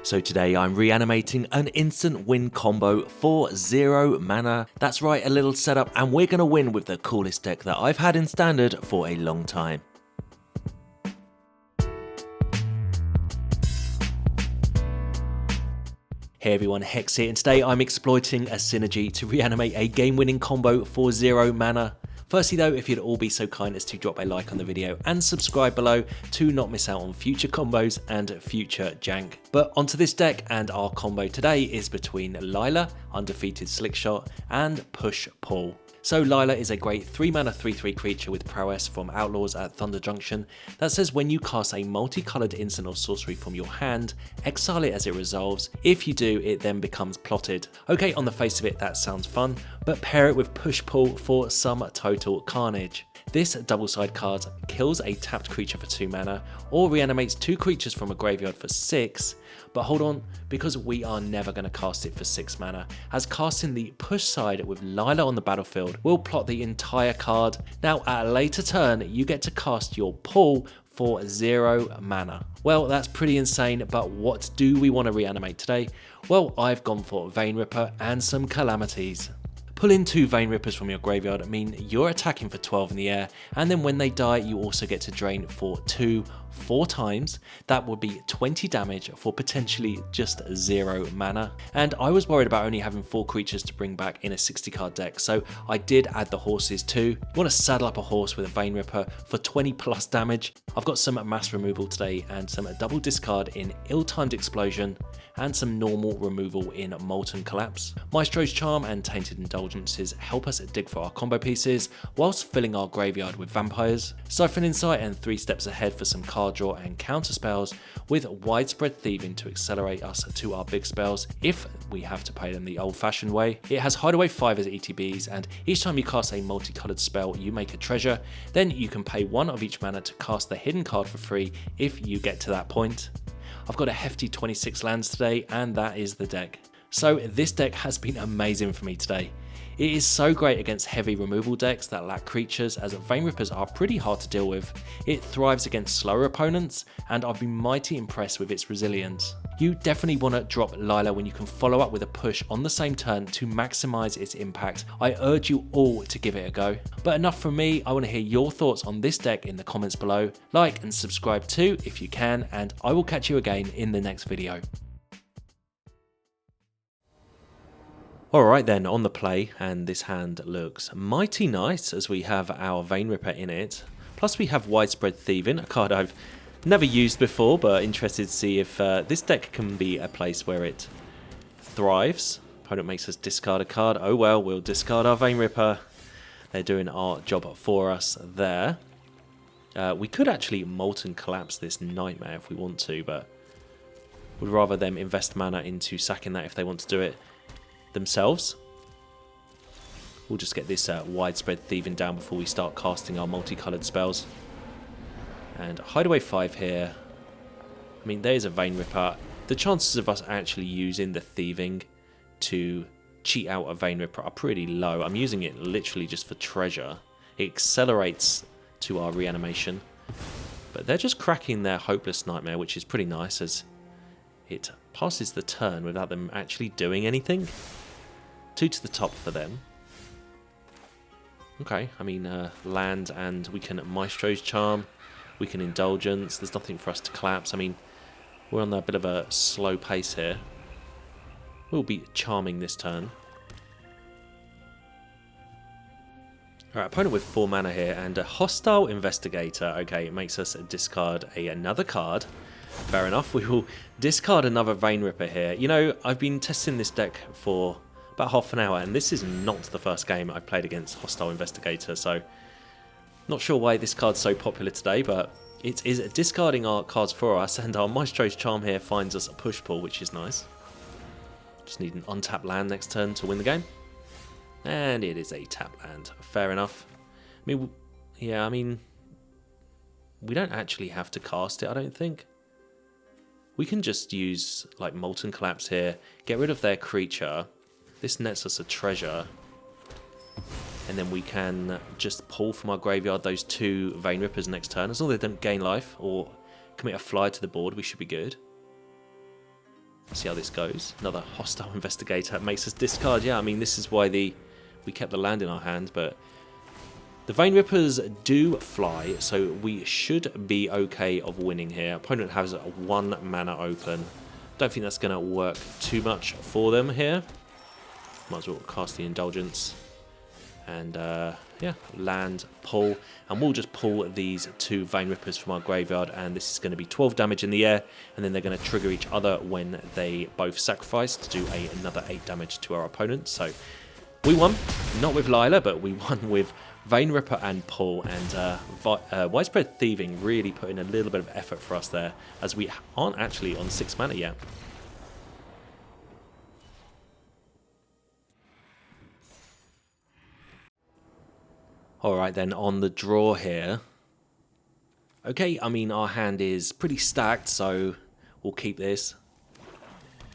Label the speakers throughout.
Speaker 1: So today I'm reanimating an instant win combo for 0 mana. That's right, a little setup, and we're going to win with the coolest deck that I've had in Standard for a long time. Hey everyone, Hex here, and today I'm exploiting a synergy to reanimate a game-winning combo for 0 mana. Firstly though, if you'd all be so kind as to drop a like on the video and subscribe below to not miss out on future combos and future jank. But onto this deck, and our combo today is between Lilah, Undefeated Slickshot, and Push Pull. So Lilah is a great 3 mana 3/3 creature with prowess from Outlaws at Thunder Junction that says when you cast a multicolored instant or sorcery from your hand, exile it as it resolves. If you do, it then becomes plotted. Okay, on the face of it that sounds fun, but pair it with Push Pull for some total carnage. This double side card kills a tapped creature for 2 mana or reanimates 2 creatures from a graveyard for 6, but hold on, because we are never going to cast it for 6 mana, as casting the push side with Lilah on the battlefield will plot the entire card. Now at a later turn you get to cast your pull for 0 mana. Well, that's pretty insane, but what do we want to reanimate today? Well, I've gone for Veinripper and some Calamities. Pulling 2 Veinrippers from your graveyard mean you're attacking for 12 in the air, and then when they die you also get to drain for 4 times. That would be 20 damage for potentially just 0 mana. And I was worried about only having 4 creatures to bring back in a 60 card deck, so I did add the horses too. You want to saddle up a horse with a Veinripper for 20 plus damage. I've got some mass removal today and some double discard in Ill-Timed Explosion and some normal removal in Molten Collapse. Maestros Charm and Tainted Indulgences help us dig for our combo pieces whilst filling our graveyard with vampires. Siphon Insight and 3 steps ahead for some card draw and counter spells, with Widespread Thieving to accelerate us to our big spells if we have to play them the old fashioned way. It has Hideaway 5 as ETBs, and each time you cast a multicolored spell you make a treasure, then you can pay 1 of each mana to cast the hidden card for free if you get to that point. I've got a hefty 26 lands today, and that is the deck. So this deck has been amazing for me today. It is so great against heavy removal decks that lack creatures, as Veinrippers are pretty hard to deal with. It thrives against slower opponents, and I've been mighty impressed with its resilience. You definitely want to drop Lilah when you can follow up with a push on the same turn to maximise its impact. I urge you all to give it a go. But enough from me, I want to hear your thoughts on this deck in the comments below. Like and subscribe too if you can, and I will catch you again in the next video. Alright then, on the play, and this hand looks mighty nice as we have our Veinripper in it. Plus we have Widespread Thieving, a card I've never used before, but interested to see if this deck can be a place where it thrives. Opponent makes us discard a card. Oh well, we'll discard our Veinripper. They're doing our job for us there. We could actually Molten Collapse this Nightmare if we want to, but would rather them invest mana into sacking that if they want to do it themselves. We'll just get this Widespread Thieving down before we start casting our multicolored spells. And Hideaway 5 here. I mean, there's a Veinripper. The chances of us actually using the Thieving to cheat out a Veinripper are pretty low. I'm using it literally just for treasure. It accelerates to our reanimation. But they're just cracking their Hopeless Nightmare, which is pretty nice as it passes the turn without them actually doing anything. 2 to the top for them. Okay, I mean, land, and we can Maestros Charm, we can Indulgence, there's nothing for us to collapse. I mean, we're on a bit of a slow pace here. We'll be charming this turn. Alright, opponent with 4 mana here, and a Hostile Investigator. Okay, it makes us discard another card. Fair enough, we will discard another Veinripper here. You know, I've been testing this deck for about half an hour, and this is not the first game I've played against Hostile Investigator, so not sure why this card's so popular today, but it is discarding our cards for us, and our Maestro's Charm here finds us a push-pull, which is nice. Just need an untapped land next turn to win the game. And it is a tap land. Fair enough. I mean, yeah, I mean, we don't actually have to cast it, I don't think. We can just use like Molten Collapse here, get rid of their creature. This nets us a treasure. And then we can just pull from our graveyard those 2 Veinrippers next turn. As long as they don't gain life or commit a fly to the board, we should be good. See how this goes. Another hostile investigator makes us discard. Yeah, I mean, this is why we kept the land in our hand, but the Veinrippers do fly, so we should be okay of winning here. Opponent has 1 mana open. Don't think that's going to work too much for them here. Might as well cast the Indulgence. And yeah, land, pull. And we'll just pull these 2 Veinrippers from our graveyard. And this is going to be 12 damage in the air. And then they're going to trigger each other when they both sacrifice to do another 8 damage to our opponent. So we won. Not with Lilah, but we won with Veinripper and pull. And Widespread Thieving really put in a little bit of effort for us there, as we aren't actually on 6 mana yet. Alright then, on the draw here. Okay, I mean, our hand is pretty stacked, so we'll keep this.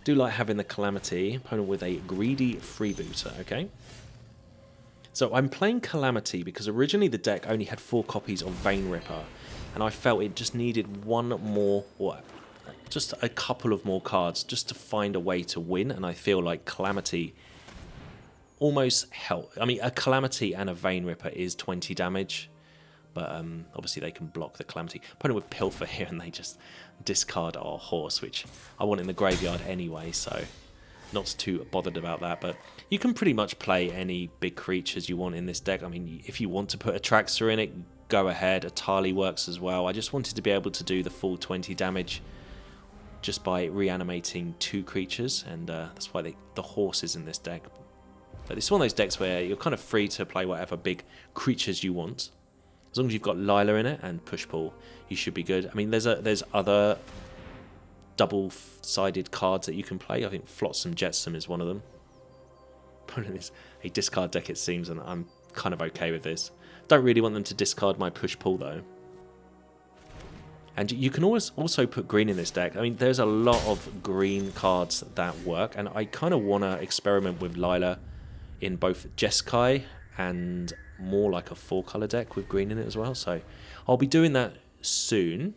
Speaker 1: Do like having the Calamity. Opponent with a greedy freebooter, okay? So I'm playing Calamity because originally the deck only had 4 copies of Veinripper, and I felt it just needed one more, or just a couple of more cards just to find a way to win, and I feel like Calamity almost help. I mean, a Calamity and a Veinripper is 20 damage, but obviously they can block the Calamity. Opponent with Pilfer here, and they just discard our horse, which I want in the graveyard anyway, so not too bothered about that. But you can pretty much play any big creatures you want in this deck. I mean, if you want to put a Traxxer in it, go ahead. A Tali works as well. I just wanted to be able to do the full 20 damage just by reanimating 2 creatures, and that's why the horse is in this deck. But it's one of those decks where you're kind of free to play whatever big creatures you want. As long as you've got Lilah in it and push-pull, you should be good. I mean, there's other double-sided cards that you can play. I think Flotsam Jetsam is one of them. Opponent is a discard deck, it seems, and I'm kind of okay with this. Don't really want them to discard my push-pull, though. And you can always also put green in this deck. I mean, there's a lot of green cards that work, and I kind of want to experiment with Lilah in both Jeskai and more like a 4-color deck with green in it as well. So I'll be doing that soon.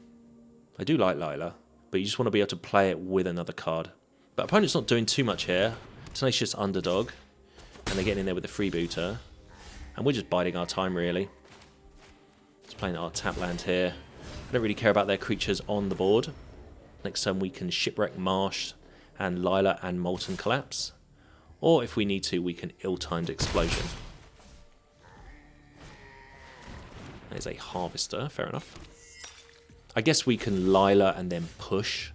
Speaker 1: I do like Lilah, but you just want to be able to play it with another card. But opponent's not doing too much here. Tenacious Underdog, and they're getting in there with the freebooter. And we're just biding our time, really. Just playing our tap land here. I don't really care about their creatures on the board. Next turn we can Shipwreck Marsh and Lilah and Molten Collapse. Or if we need to, we can Ill-Timed Explosion. There's a Harvester, fair enough. I guess we can Lilah and then push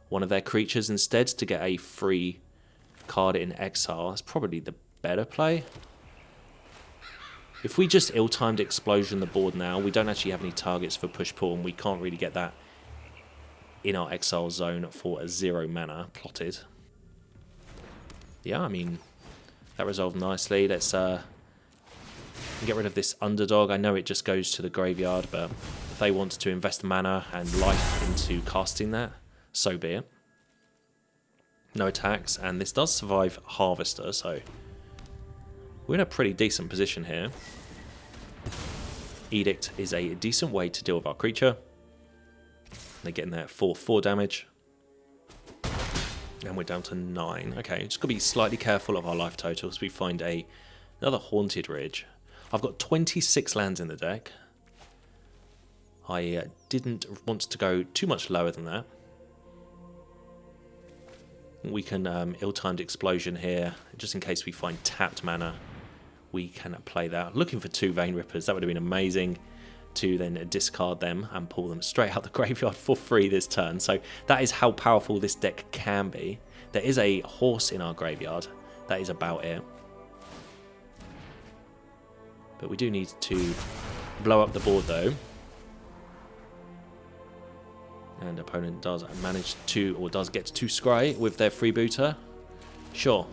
Speaker 1: one of their creatures instead to get a free card in exile. That's probably the better play. If we just Ill-Timed Explosion the board now, we don't actually have any targets for push-pull, and we can't really get that in our exile zone for a 0 mana plotted. Yeah, I mean, that resolved nicely. Let's get rid of this Underdog. I know it just goes to the graveyard, but if they want to invest mana and life into casting that, so be it. No attacks, and this does survive Harvester, so we're in a pretty decent position here. Edict is a decent way to deal with our creature. They're getting there for 4 damage. And we're down to 9. Okay, just got to be slightly careful of our life totals. We find another Haunted Ridge. I've got 26 lands in the deck. I didn't want to go too much lower than that. We can Ill-Timed Explosion here, just in case we find tapped mana. We can play that. Looking for 2 Veinrippers, that would have been amazing to then discard them and pull them straight out the graveyard for free this turn. So that is how powerful this deck can be. There is a horse in our graveyard. That is about it. But we do need to blow up the board though. And opponent does manage to, or does get to scry with their freebooter. Sure.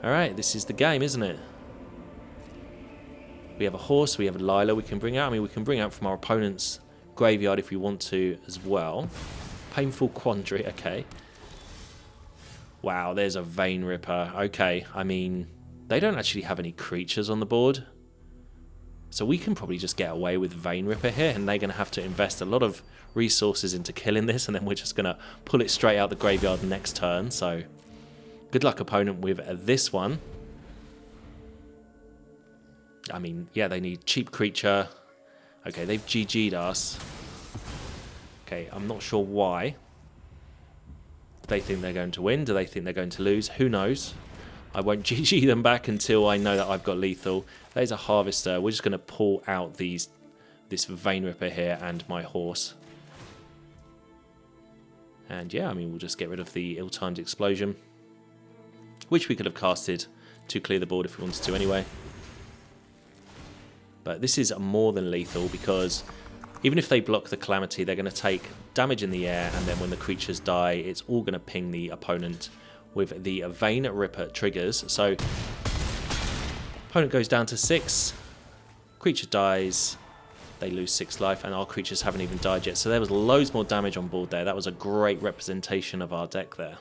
Speaker 1: Alright, this is the game, isn't it? We have a horse, we have a Lilah we can bring out. I mean, we can bring out from our opponent's graveyard if we want to as well. Painful Quandary, okay. Wow, there's a Veinripper. Okay, I mean, they don't actually have any creatures on the board. So we can probably just get away with Veinripper here, and they're going to have to invest a lot of resources into killing this, and then we're just going to pull it straight out the graveyard next turn. So good luck, opponent, with this one. I mean, yeah, they need cheap creature. Okay, they've GG'd us. Okay, I'm not sure why. Do they think they're going to win? Do they think they're going to lose? Who knows? I won't GG them back until I know that I've got lethal. There's a Harvester. We're just going to pull out this Veinripper here and my horse. And yeah, I mean, we'll just get rid of the ill-timed explosion, which we could have casted to clear the board if we wanted to anyway. But this is more than lethal, because even if they block the Calamity, they're going to take damage in the air, and then when the creatures die, it's all going to ping the opponent with the Veinripper triggers. So opponent goes down to 6, creature dies, they lose 6 life, and our creatures haven't even died yet. So there was loads more damage on board there. That was a great representation of our deck there.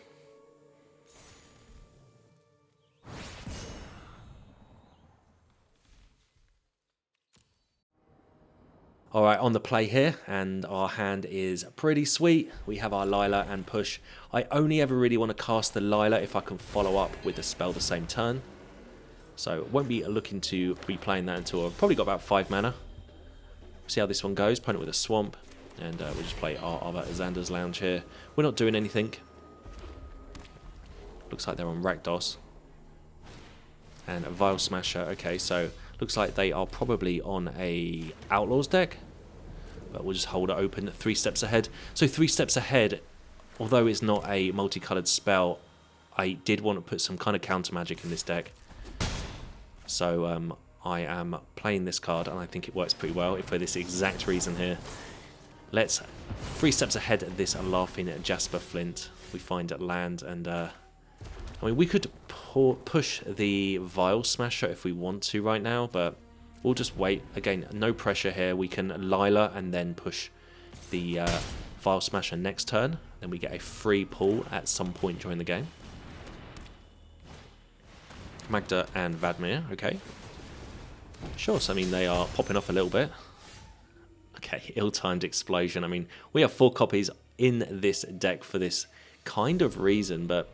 Speaker 1: Alright, on the play here, and our hand is pretty sweet. We have our Lilah and push. I only ever really want to cast the Lilah if I can follow up with the spell the same turn. So won't be looking to be playing that until I've probably got about 5 mana. See how this one goes. Opponent with a swamp, and we'll just play our other Xander's Lounge here. We're not doing anything. Looks like they're on Rakdos. And a Vile Smasher. Okay, so looks like they are probably on a Outlaws deck. But we'll just hold it open 3 steps ahead. So 3 steps ahead, although it's not a multicolored spell, I did want to put some kind of counter magic in this deck. So I am playing this card, and I think it works pretty well for this exact reason here. Let's 3 steps ahead of this laughing at Jasper Flint. We find a land, and I mean, we could push the Vile Smasher if we want to right now, but we'll just wait. Again, no pressure here. We can Lilah and then push the Vile Smasher next turn. Then we get a free pull at some point during the game. Magda and Vadmir, okay. Sure, so I mean, they are popping off a little bit. Okay, ill-timed explosion. I mean, we have 4 copies in this deck for this kind of reason, but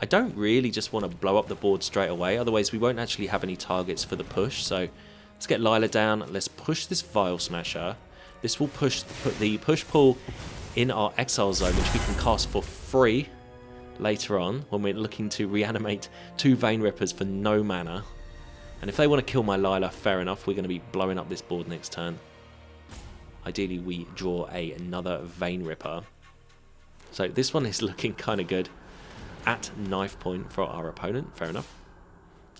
Speaker 1: I don't really just want to blow up the board straight away, otherwise we won't actually have any targets for the push. So let's get Lilah down, let's push this Vile Smasher. This will put the push-pull in our exile zone, which we can cast for free later on when we're looking to reanimate 2 Veinrippers for no mana. And if they want to kill my Lilah, fair enough, we're going to be blowing up this board next turn. Ideally we draw another Veinripper. So this one is looking kind of good at knife point for our opponent, fair enough.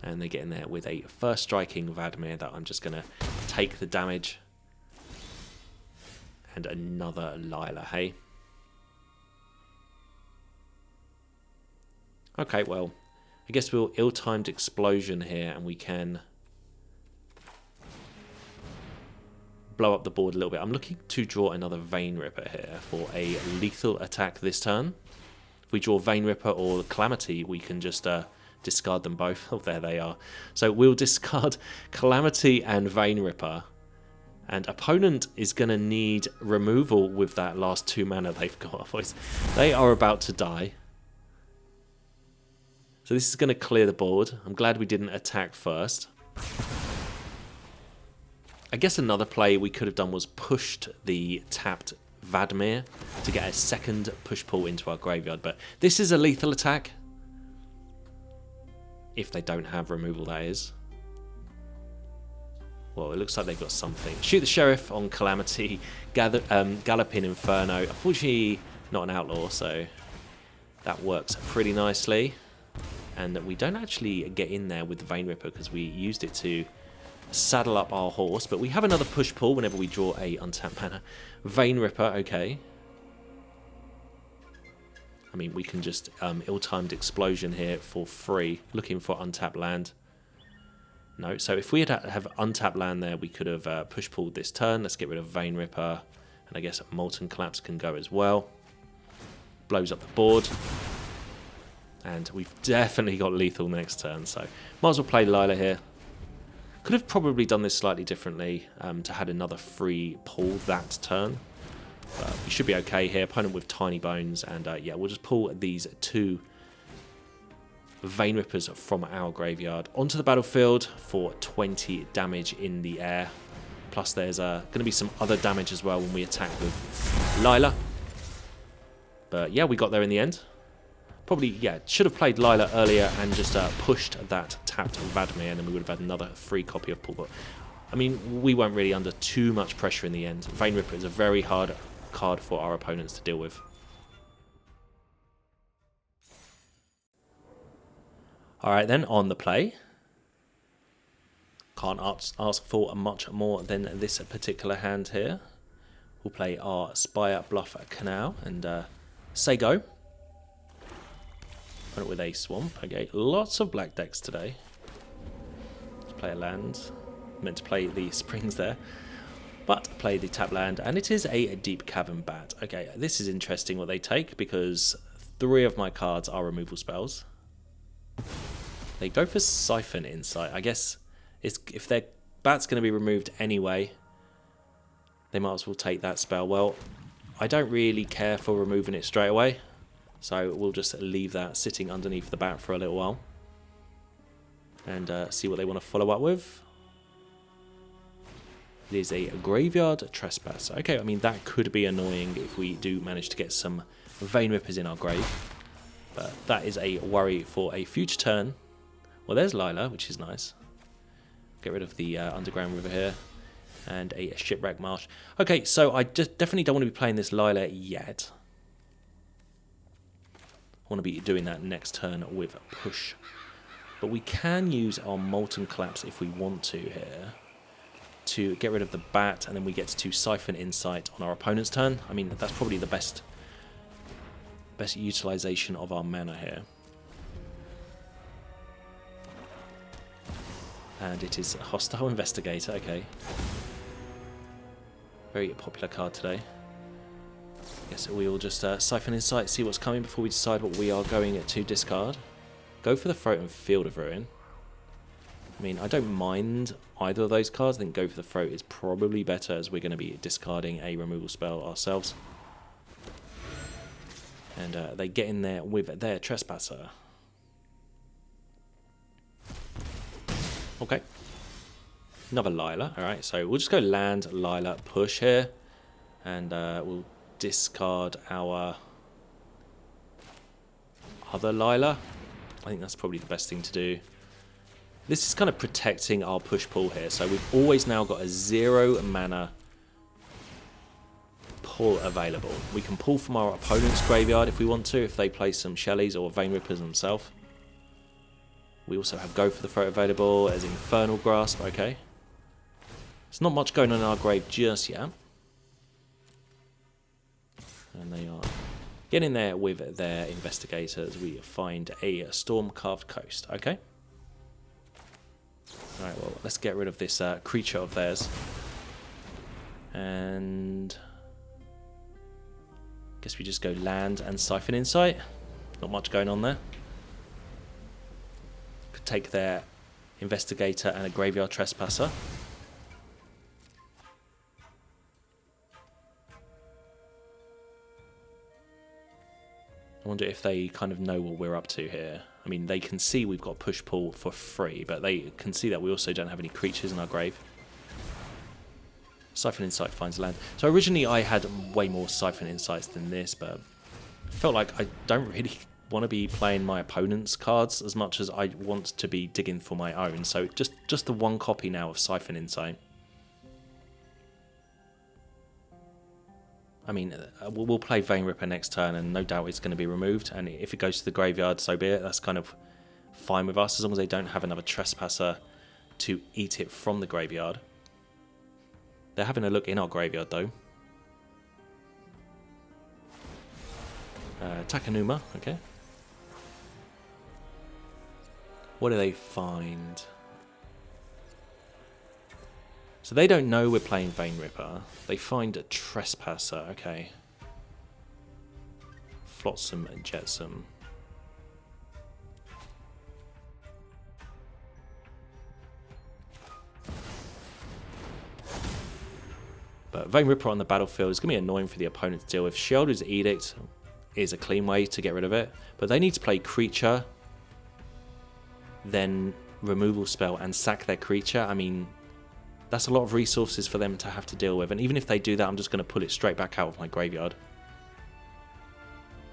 Speaker 1: And they get in there with a first striking Vadmir that I'm just going to take the damage. And another Lilah, hey? Okay, well, I guess we'll ill-timed explosion here, and we can blow up the board a little bit. I'm looking to draw another Veinripper here for a lethal attack this turn. If we draw Veinripper or Calamity, we can just discard them both. Oh, there they are. So we'll discard Calamity and Veinripper. And opponent is going to need removal with that last 2 mana they've got. Otherwise, they are about to die. So this is going to clear the board. I'm glad we didn't attack first. I guess another play we could have done was pushed the tapped Vadmir to get a second push-pull into our graveyard. But this is a lethal attack. If they don't have removal, that is. Well, it looks like they've got something. Shoot the Sheriff on Calamity. Galloping Inferno. Unfortunately, not an Outlaw, so that works pretty nicely. And we don't actually get in there with the Veinripper because we used it to saddle up our horse. But we have another push-pull whenever we draw a untapped mana. Veinripper, okay. I mean, we can just ill-timed explosion here for free, looking for untapped land. No, so if we had have untapped land there, we could have push-pulled this turn. Let's get rid of Veinripper, and I guess Molten Collapse can go as well. Blows up the board. And we've definitely got lethal next turn, so might as well play Lilah here. Could have probably done this slightly differently to had another free pull that turn. But we should be okay here. Opponent with tiny bones, and yeah, we'll just pull these 2 Veinrippers from our graveyard onto the battlefield for 20 damage in the air. Plus there's going to be some other damage as well when we attack with Lilah. But yeah, we got there in the end. Probably, yeah, should have played Lilah earlier and just pushed that tapped Vadmir, and then we would have had another free copy of pull. But I mean, we weren't really under too much pressure in the end. Veinripper is a very hard card for our opponents to deal with. Alright then, on the play. Can't ask for much more than this particular hand here. We'll play our Spirebluff Canal and say go. With a swamp. Okay, lots of black decks today. Let's play a land. Meant to play the springs there, but play the tap land, and it is a deep cavern bat. Okay, this is interesting what they take because 3 of my cards are removal spells. They go for Siphon Insight. I guess if their bat's going to be removed anyway, they might as well take that spell. Well, I don't really care for removing it straight away. So we'll just leave that sitting underneath the bat for a little while. And see what they want to follow up with. It is a Graveyard Trespass. Okay, I mean that could be annoying if we do manage to get some Veinrippers in our grave. But that is a worry for a future turn. Well, there's Lilah, which is nice. Get rid of the underground river here. And a Shipwreck Marsh. Okay, so I just definitely don't want to be playing this Lilah yet. I want to be doing that next turn with push. But we can use our Molten Collapse if we want to here to get rid of the bat, and then we get to Siphon Insight on our opponent's turn. I mean, that's probably the best utilization of our mana here. And it is a Hostile Investigator, okay. Very popular card today. Guess we will just Siphon Insight, see what's coming before we decide what we are going to discard. Go for the Throat and Field of Ruin. I mean, I don't mind either of those cards. I think Go for the Throat is probably better as we're going to be discarding a removal spell ourselves. And they get in there with their Trespasser. Okay. Another Lilah. Alright, so we'll just go land, Lilah, push here. And we'll discard our other Lilah. I think that's probably the best thing to do. This is kind of protecting our push-pull here. So we've always now got a 0 mana pull available. We can pull from our opponent's graveyard if we want to, if they play some Shellies or Veinrippers themselves. We also have Go for the Throat available as Infernal Grasp. Okay. There's not much going on in our grave just yet. And they are getting there with their Investigators. We find a Stormcarved Coast. Okay. Alright, well, let's get rid of this creature of theirs. And guess we just go land and Siphon Insight. Not much going on there. Could take their Investigator and a Graveyard Trespasser. I wonder if they kind of know what we're up to here. I mean, they can see we've got push-pull for free, but they can see that we also don't have any creatures in our grave. Siphon Insight finds land. So originally I had way more Siphon Insights than this, but I felt like I don't really want to be playing my opponent's cards as much as I want to be digging for my own. So just the one copy now of Siphon Insight. I mean, we'll play Veinripper next turn, and no doubt it's going to be removed. And if it goes to the graveyard, so be it. That's kind of fine with us, as long as they don't have another Trespasser to eat it from the graveyard. They're having a look in our graveyard, though. Takenuma, okay. What do they find? So they don't know we're playing Veinripper. They find a Trespasser, okay. Flotsam and Jetsam. But Veinripper on the battlefield is going to be annoying for the opponent to deal with. Sheoldred's Edict is a clean way to get rid of it. But they need to play creature, then removal spell and sack their creature. I mean, that's a lot of resources for them to have to deal with. And even if they do that, I'm just going to pull it straight back out of my graveyard.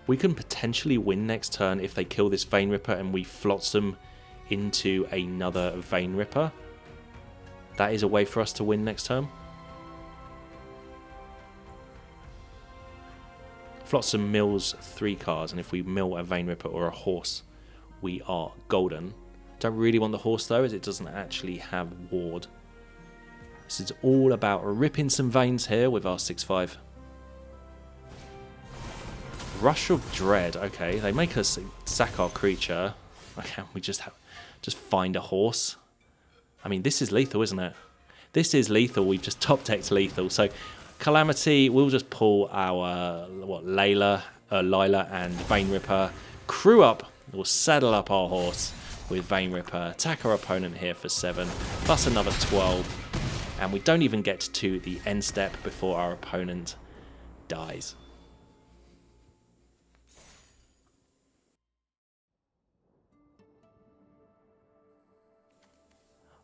Speaker 1: We can potentially win next turn if they kill this Veinripper and we flotsam into another Veinripper. That is a way for us to win next turn. Flotsam mills 3 cards, and if we mill a Veinripper or a horse, we are golden. Don't really want the horse though, as it doesn't actually have ward. This is all about ripping some veins here with our 6/5. Rush of Dread. Okay, they make us sack our creature. Okay, we just find a horse. I mean, this is lethal, isn't it? This is lethal. We've just top decked lethal. So Calamity, we'll just pull our Lilah and Veinripper. Crew up. We'll saddle up our horse with Veinripper. Attack our opponent here for 7, plus another 12. And we don't even get to the end step before our opponent dies.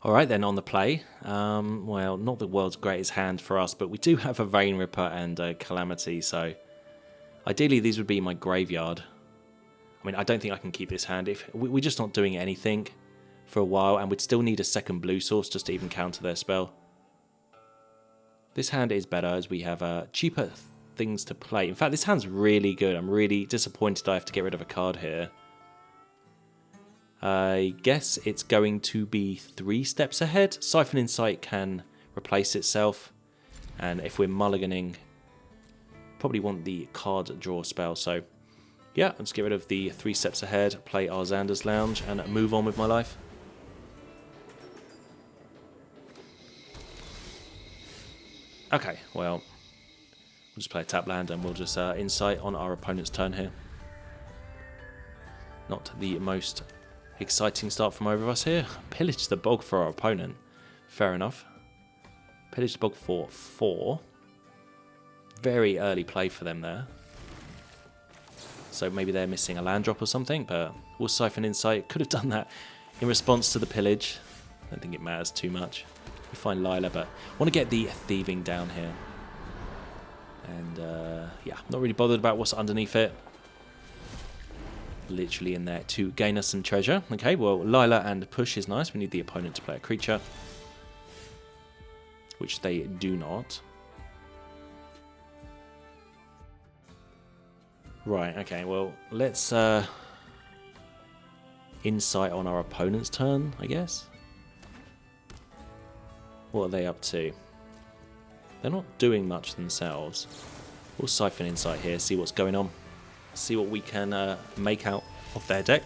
Speaker 1: Alright then, on the play, well, not the world's greatest hand for us, but we do have a Veinripper and a Calamity, so ideally these would be my graveyard. I mean, I don't think I can keep this hand. If we're just not doing anything for a while, and we'd still need a second blue source just to even counter their spell. This hand is better as we have cheaper things to play. In fact, this hand's really good. I'm really disappointed I have to get rid of a card here. I guess it's going to be 3 steps ahead. Siphon Insight can replace itself. And if we're mulliganing, probably want the card draw spell. So yeah, let's get rid of the 3 steps ahead, play our Xander's Lounge, and move on with my life. Okay, well, we'll just play a tap land and we'll just Insight on our opponent's turn here. Not the most exciting start from over us here. Pillage the bog for our opponent. Fair enough. Pillage the bog for 4. Very early play for them there. So maybe they're missing a land drop or something, but we'll Siphon Insight. Could have done that in response to the pillage. I don't think it matters too much. We find Lilah, but I want to get the thieving down here. And yeah, not really bothered about what's underneath it. Literally in there to gain us some treasure. Okay, well, Lilah and push is nice. We need the opponent to play a creature, which they do not. Right, okay, well, let's Insight on our opponent's turn, I guess. What are they up to? They're not doing much themselves. We'll Siphon Insight here, see what's going on. See what we can make out of their deck.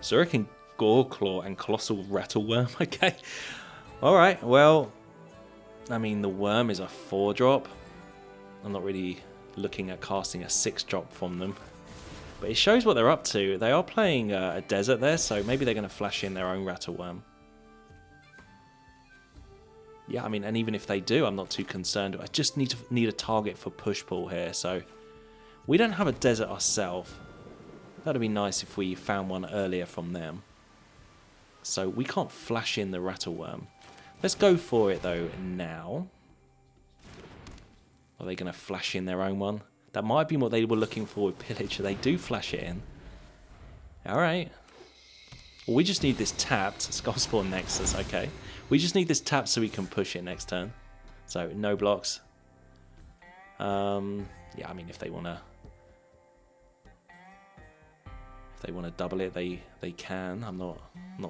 Speaker 1: Zurican Goreclaw and Colossal Rattleworm. Okay. Alright, well, I mean, the worm is a 4-drop. I'm not really looking at casting a 6-drop from them. But it shows what they're up to. They are playing a desert there, so maybe they're going to flash in their own Rattleworm. Yeah, I mean, and even if they do, I'm not too concerned. I just need a target for push-pull here, so we don't have a desert ourselves. That'd be nice if we found one earlier from them. So we can't flash in the Rattleworm. Let's go for it, though, now. Are they going to flash in their own one? That might be what they were looking for with Pillage. They do flash it in. Alright. Well, we just need this tapped. Skullspawn Nexus, okay. We just need this tapped so we can push it next turn. So, no blocks. Yeah, I mean, if they want to double it, they can. I'm not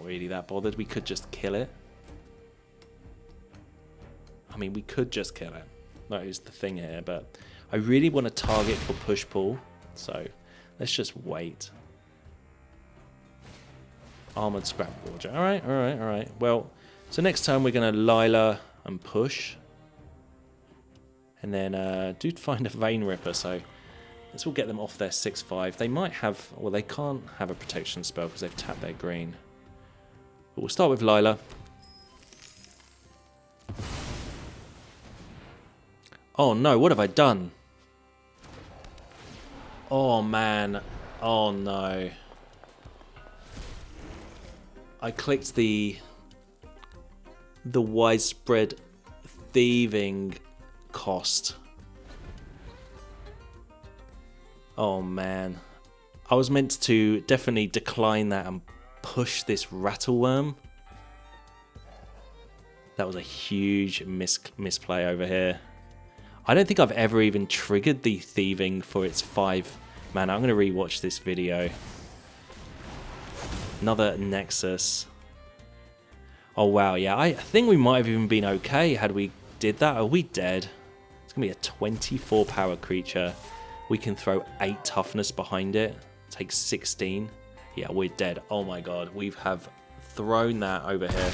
Speaker 1: really that bothered. We could just kill it. I mean, we could just kill it. That is the thing here, but I really want to target for push-pull, so let's just wait. Armored Scrap Forger. Alright. Well, so next time we're going to Lilah and push. And then do find a Veinripper, so this will get them off their 6/5. They might have, well, they can't have a protection spell because they've tapped their green. But we'll start with Lilah. Oh no, what have I done? Oh man. Oh no. I clicked the Widespread Thieving cost. Oh man. I was meant to definitely decline that and push this Rattleworm. That was a huge misplay over here. I don't think I've ever even triggered the Thieving for its 5 mana. I'm going to rewatch this video. Another Nexus. Oh wow, yeah, I think we might have even been okay had we did that. Are we dead? It's going to be a 24 power creature. We can throw 8 toughness behind it. Takes 16. Yeah, we're dead. Oh my god, we have thrown that over here.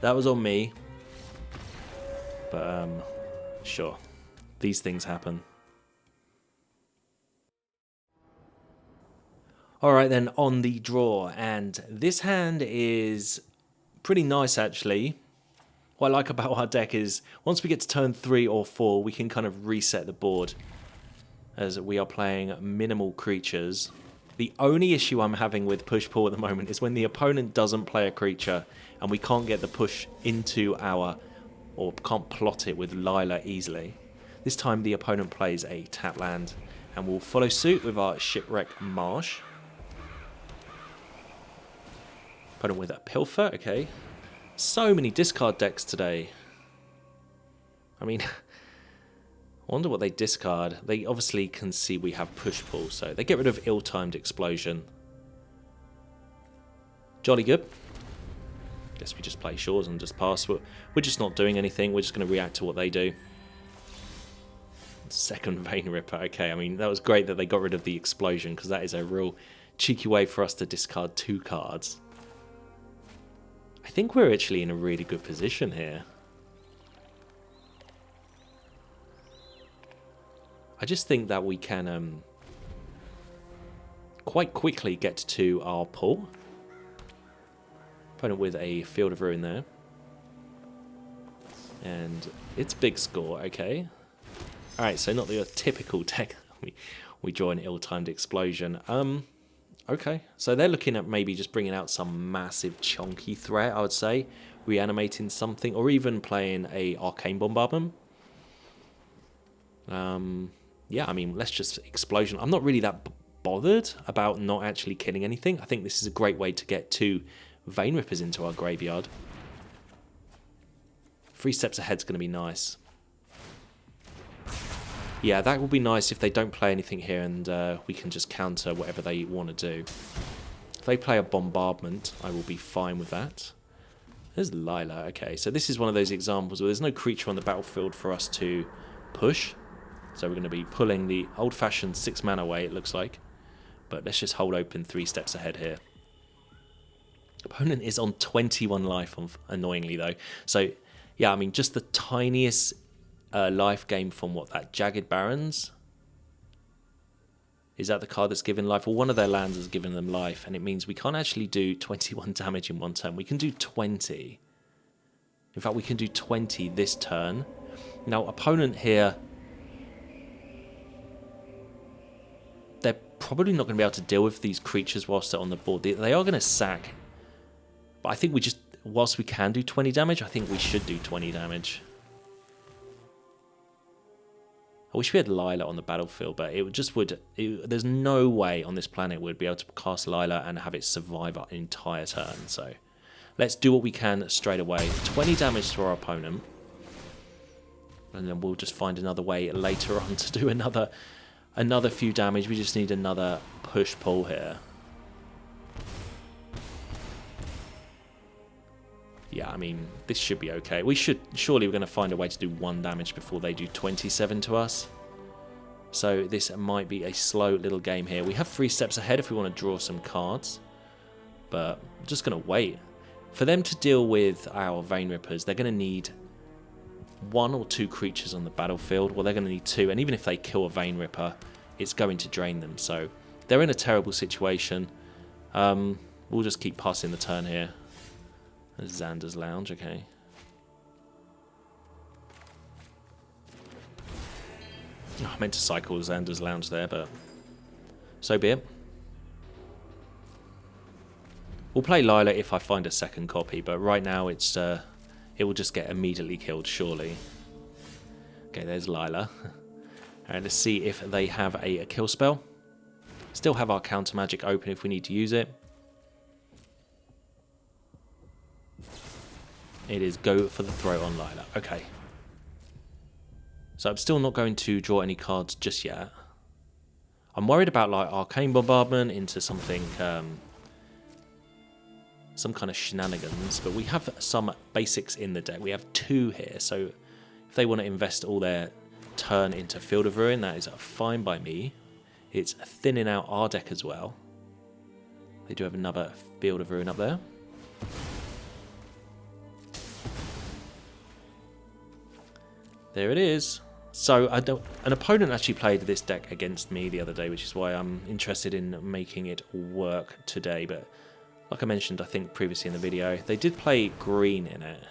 Speaker 1: That was on me. But, sure. These things happen. Alright then, on the draw. And this hand is pretty nice, actually. What I like about our deck is, once we get to turn 3 or 4, we can kind of reset the board. As we are playing minimal creatures. The only issue I'm having with push-pull at the moment is when the opponent doesn't play a creature, and we can't get the push into our... or can't plot it with Lilah easily. This time the opponent plays a tap land, and we'll follow suit with our Shipwreck Marsh. Opponent with a Pilfer, okay. So many discard decks today. I mean, I wonder what they discard. They obviously can see we have push-pull, so they get rid of Ill-Timed Explosion. Jolly good. Guess we just play Shores and just pass. We're just not doing anything. We're just going to react to what they do. Second Veinripper. Okay, I mean, that was great that they got rid of the Explosion, because that is a real cheeky way for us to discard 2 cards. I think we're actually in a really good position here. I just think that we can quite quickly get to our pull. Opponent with a Field of Ruin there. And it's big score, okay. Alright, so not the typical deck. we draw an Ill-Timed Explosion. Okay, so they're looking at maybe just bringing out some massive chunky threat, I would say. Reanimating something, or even playing a Arcane Bombardment. Yeah, I mean, let's just Explosion. I'm not really that bothered about not actually killing anything. I think this is a great way to get 2 Veinrippers into our graveyard. 3 steps ahead's going to be nice. Yeah, that will be nice if they don't play anything here and we can just counter whatever they want to do. If they play a Bombardment, I will be fine with that. There's Lilah. Okay, so this is one of those examples where there's no creature on the battlefield for us to push. So we're going to be pulling the old-fashioned 6 mana away, it looks like. But let's just hold open 3 steps ahead here. Opponent is on 21 life, annoyingly though. So, yeah, I mean, just the tiniest life gain from what, that Jagged Barrens? Is that the card that's given life? Well, one of their lands has given them life, and it means we can't actually do 21 damage in one turn. We can do 20. In fact, we can do 20 this turn. Now, opponent here... they're probably not going to be able to deal with these creatures whilst they're on the board. They are going to sack. But I think we just, whilst we can do 20 damage, I think we should do 20 damage. I wish we had Lilah on the battlefield, but it just would... there's no way on this planet we'd be able to cast Lilah and have it survive our entire turn. So let's do what we can straight away. 20 damage to our opponent. And then we'll just find another way later on to do another few damage. We just need another push-pull here. Yeah, I mean, this should be okay. Surely we're going to find a way to do 1 damage before they do 27 to us. So this might be a slow little game here. We have 3 steps ahead if we want to draw some cards. But I'm just going to wait. For them to deal with our Veinrippers, they're going to need 1 or 2 creatures on the battlefield. Well, they're going to need 2. And even if they kill a Veinripper, it's going to drain them. So they're in a terrible situation. We'll just keep passing the turn here. Xander's Lounge, okay. Oh, I meant to cycle Xander's Lounge there, but so be it. We'll play Lilah if I find a second copy, but right now it's it will just get immediately killed, surely. Okay, there's Lilah. And let's see if they have a kill spell. Still have our counter magic open if we need to use it. It is go for the throw on Lilah. Okay. So I'm still not going to draw any cards just yet. I'm worried about like Arcane Bombardment into something, some kind of shenanigans. But we have some basics in the deck. We have 2 here. So if they want to invest all their turn into Field of Ruin, that is fine by me. It's thinning out our deck as well. They do have another Field of Ruin up there. There it is. So an opponent actually played this deck against me the other day, which is why I'm interested in making it work today. But like I mentioned, I think previously in the video, they did play green in it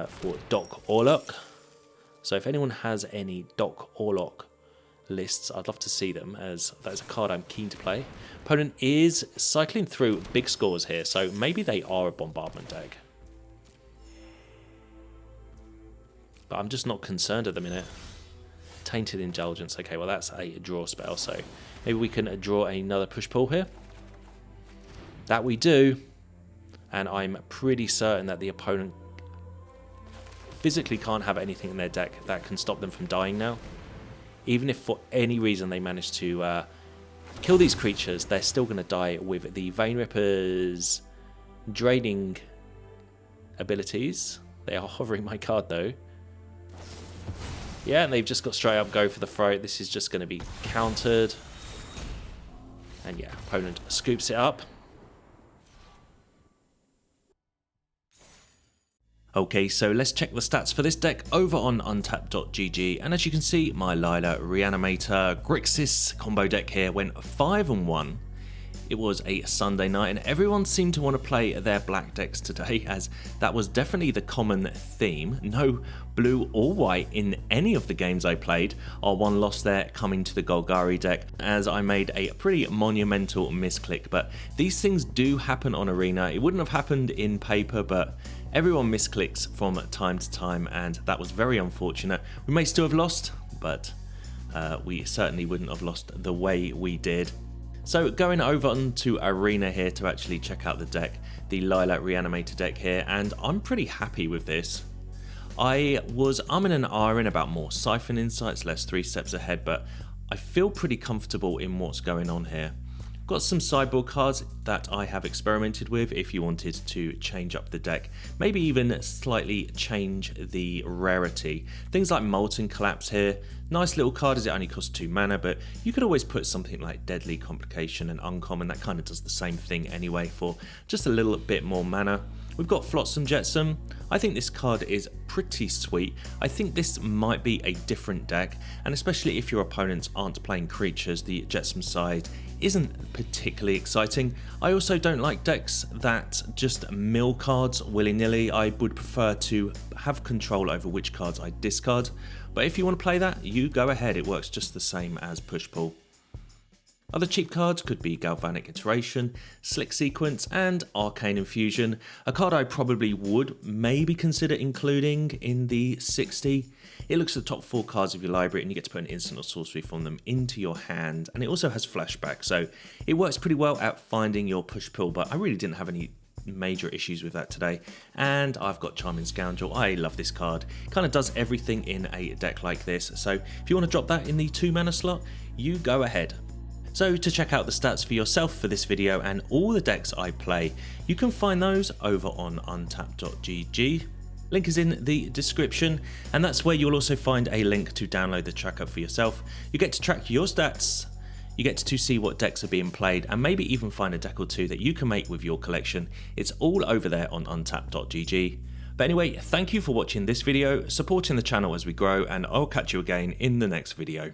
Speaker 1: for Doc Orlok. So if anyone has any Doc Orlok lists, I'd love to see them, as that is a card I'm keen to play. Opponent is cycling through big scores here, so maybe they are a bombardment deck. But I'm just not concerned at the minute. Tainted Indulgence. Okay, well that's a draw spell, so maybe we can draw another push-pull here. That we do. And I'm pretty certain that the opponent physically can't have anything in their deck that can stop them from dying now. Even if for any reason they manage to kill these creatures, they're still going to die with the Veinrippers' draining abilities. They are hovering my card though. Yeah, and they've just got straight up go for the throat. This is just going to be countered. And yeah, opponent scoops it up. Okay, so let's check the stats for this deck over on untap.gg, and as you can see, my Lilah, Reanimator, Grixis combo deck here went 5-1. It was a Sunday night and everyone seemed to want to play their black decks today, as that was definitely the common theme. No blue or white in any of the games I played. Our one loss there coming to the Golgari deck, as I made a pretty monumental misclick, but these things do happen on Arena. It wouldn't have happened in paper, but everyone misclicks from time to time, and that was very unfortunate. We may still have lost, but we certainly wouldn't have lost the way we did. So going over onto Arena here to actually check out the deck, the Lilah Reanimator deck here, and I'm pretty happy with this. I was umming and ahhing about more Siphon Insights, less 3 steps ahead, but I feel pretty comfortable in what's going on here. Got some sideboard cards that I have experimented with if you wanted to change up the deck. Maybe even slightly change the rarity. Things like Molten Collapse here. Nice little card as it only costs 2 mana, but you could always put something like Deadly Complication and Uncommon. That kind of does the same thing anyway for just a little bit more mana. We've got Flotsam Jetsam. I think this card is pretty sweet. I think this might be a different deck, and especially if your opponents aren't playing creatures, the Jetsam side isn't particularly exciting. I also don't like decks that just mill cards willy-nilly. I would prefer to have control over which cards I discard, but if you want to play that, you go ahead. It works just the same as push-pull. Other cheap cards could be Galvanic Iteration, Slick Sequence, and Arcane Infusion, a card I probably would maybe consider including in the 60. It looks at the top 4 cards of your library and you get to put an instant or sorcery from them into your hand, and it also has flashback, so it works pretty well at finding your push-pull, but I really didn't have any major issues with that today. And I've got Charming Scoundrel. I love this card. It kind of does everything in a deck like this, so if you want to drop that in the 2 mana slot, you go ahead. So to check out the stats for yourself for this video and all the decks I play, you can find those over on untap.gg. Link is in the description, and that's where you'll also find a link to download the tracker for yourself. You get to track your stats, you get to see what decks are being played, and maybe even find a deck or 2 that you can make with your collection. It's all over there on untap.gg. But anyway, thank you for watching this video, supporting the channel as we grow, and I'll catch you again in the next video.